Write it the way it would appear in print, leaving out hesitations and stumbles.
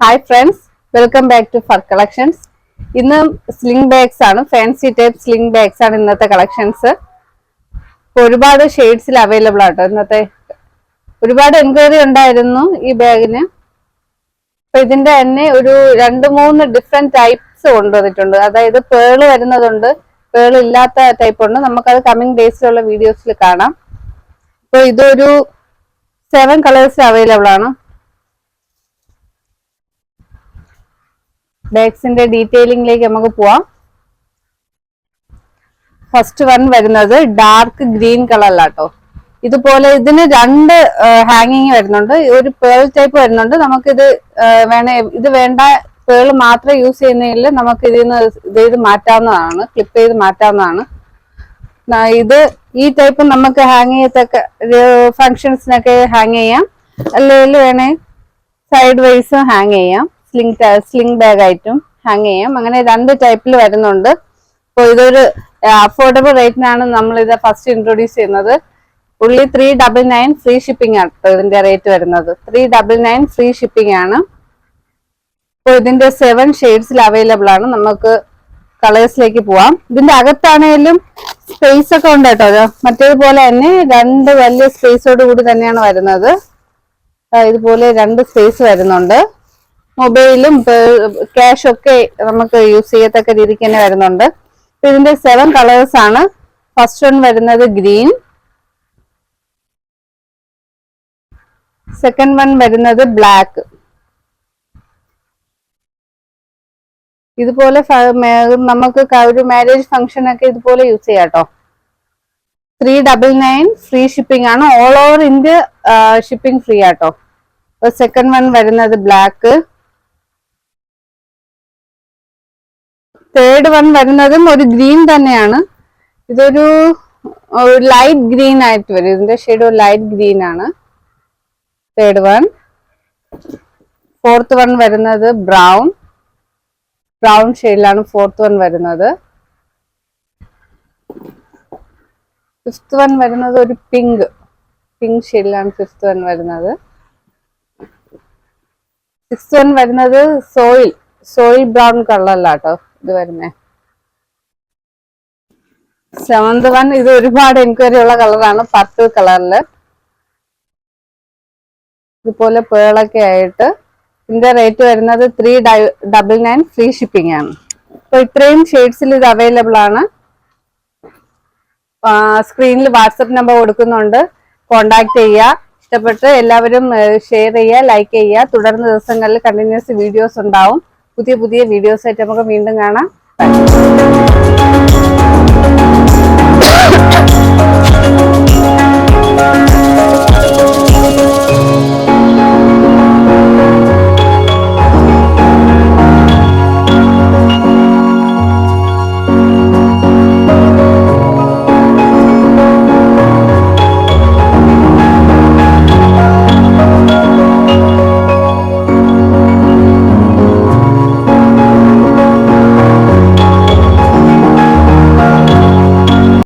Hi friends, welcome back to Fur Collections. ഇന്ന് sling bags ആണ്, fancy type sling bags ആണ് ഇന്നത്തെ collections. ഒരുപാട് ഷെയ്ഡ്സിൽ അവൈലബിൾ ആട്ടോ. ഇന്നത്തെ ഒരുപാട് എൻക്വയറി ഉണ്ടായിരുന്നു ഈ ബാഗിന്. അപ്പൊ ഇതിന്റെ തന്നെ ഒരു 2-3 ഡിഫറെന്റ് ടൈപ്സ് കൊണ്ടുവന്നിട്ടുണ്ട്. അതായത് പേള് വരുന്നതുണ്ട്, പേള് ഇല്ലാത്ത ടൈപ്പ് ഉണ്ട്. നമുക്കത് കമ്മിങ് ഡേയ്സിലുള്ള വീഡിയോസിൽ കാണാം. അപ്പൊ ഇതൊരു 7 കളേഴ്സ് അവൈലബിൾ ആണ്. ബാഗ്സിന്റെ ഡീറ്റെയിലിംഗിലേക്ക് നമുക്ക് പോവാം. ഫസ്റ്റ് വൺ വരുന്നത് ഡാർക്ക് ഗ്രീൻ കളറിലാട്ടോ. ഇതുപോലെ ഇതിന് 2 ഹാങ്ങിങ് വരുന്നുണ്ട്. ഒരു പേൾ ടൈപ്പ് വരുന്നുണ്ട്. നമുക്കിത് ഇത് വേണ്ട, പേള് മാത്രം യൂസ് ചെയ്യുന്നതിൽ നമുക്ക് ഇത് മാറ്റാവുന്നതാണ്, ക്ലിപ്പ് ചെയ്ത് മാറ്റാവുന്നതാണ്. ഈ ടൈപ്പ് നമുക്ക് ഹാങ് ചെയ്യത്തക്ക ഫങ്ഷൻസിനൊക്കെ ഹാങ് ചെയ്യാം, അല്ലെങ്കിൽ വേണേ സൈഡ് വൈസ് ഹാങ് ചെയ്യാം, സ്ലിംഗ് ബാഗ് ആയിട്ടും ഹാങ് ചെയ്യാം. അങ്ങനെ 2 ടൈപ്പിൽ വരുന്നുണ്ട്. അപ്പോൾ ഇതൊരു അഫോർഡബിൾ റേറ്റിനാണ് നമ്മൾ ഇത് ഫസ്റ്റ് ഇൻട്രൊഡ്യൂസ് ചെയ്യുന്നത്. ഉള്ളി 399 ഫ്രീ ഷിപ്പിംഗ് ആണ് ഇതിന്റെ റേറ്റ് വരുന്നത്. 399 ഫ്രീ ഷിപ്പിംഗ് ആണ്. അപ്പോൾ ഇതിന്റെ 7 ഷെയ്ഡ്സിൽ അവൈലബിൾ ആണ്. നമുക്ക് കളേഴ്സിലേക്ക് പോവാം. ഇതിന്റെ അകത്താണേലും സ്പേസ് ഒക്കെ ഉണ്ട് കേട്ടോ. മറ്റേതുപോലെ തന്നെ 2 വലിയ സ്പേസോട് കൂടി തന്നെയാണ് വരുന്നത്. ഇതുപോലെ 2 സ്പേസ് വരുന്നുണ്ട്. മൊബൈലും ക്യാഷ് ഒക്കെ നമുക്ക് യൂസ് ചെയ്യത്തക്ക രീതിക്ക് തന്നെ വരുന്നുണ്ട്. ഇതിന്റെ 7 കളേഴ്സ് ആണ്. ഫസ്റ്റ് വൺ വരുന്നത് ഗ്രീൻ, സെക്കൻഡ് വൺ വരുന്നത് ബ്ലാക്ക്. ഇതുപോലെ നമുക്ക് ഒരു മാരേജ് ഫംഗ്ഷൻ ഒക്കെ ഇതുപോലെ യൂസ് ചെയ്യാം കേട്ടോ. 399 ഫ്രീ ഷിപ്പിംഗ് ആണ്. All over India shipping free ആട്ടോ. സെക്കൻഡ് വൺ വരുന്നത് ബ്ലാക്ക്. തേർഡ് വൺ വരുന്നതും ഒരു ഗ്രീൻ തന്നെയാണ്. ഇതൊരു ലൈറ്റ് ഗ്രീൻ ആയിട്ട് വരും. ഇതിന്റെ ഷെയ്ഡ് ഒരു ലൈറ്റ് ഗ്രീൻ ആണ്. Third one. ഫോർത്ത് വൺ വരുന്നത് ബ്രൗൺ ഷെയ്ഡിലാണ് ഫോർത്ത് വൺ വരുന്നത്. ഫിഫ്ത് വൺ വരുന്നത് ഒരു പിങ്ക് ഷെയ്ഡിലാണ് ഫിഫ്ത് വൺ വരുന്നത്. സിക്സ്ത് വൺ വരുന്നത് സോയിൽ ബ്രൗൺ കളറിലാട്ടോ ഇത് വരുന്നേ. സെവന്ത് വൺ ഇത് ഒരുപാട് എൻക്വയറി ഉള്ള കളറാണ്, പർപ്പിൾ കളറില് ഇതുപോലെ പേളൊക്കെ ആയിട്ട്. ഇതിന്റെ റേറ്റ് വരുന്നത് 399 ഫ്രീ ഷിപ്പിംഗ് ആണ്. അപ്പൊ ഇത്രയും ഷെയ്ഡ്സിൽ ഇത് അവൈലബിൾ ആണ്. സ്ക്രീനിൽ വാട്സപ്പ് നമ്പർ കൊടുക്കുന്നുണ്ട്, കോണ്ടാക്ട് ചെയ്യുക. ഇഷ്ടപ്പെട്ട് എല്ലാവരും ഷെയർ ചെയ്യുക, ലൈക്ക് ചെയ്യുക. തുടർന്ന് ദിവസങ്ങളിൽ കണ്ടിന്യൂസ് വീഡിയോസ് ഉണ്ടാവും. പുതിയ വീഡിയോസ് ആയിട്ട് നമുക്ക് വീണ്ടും കാണാം.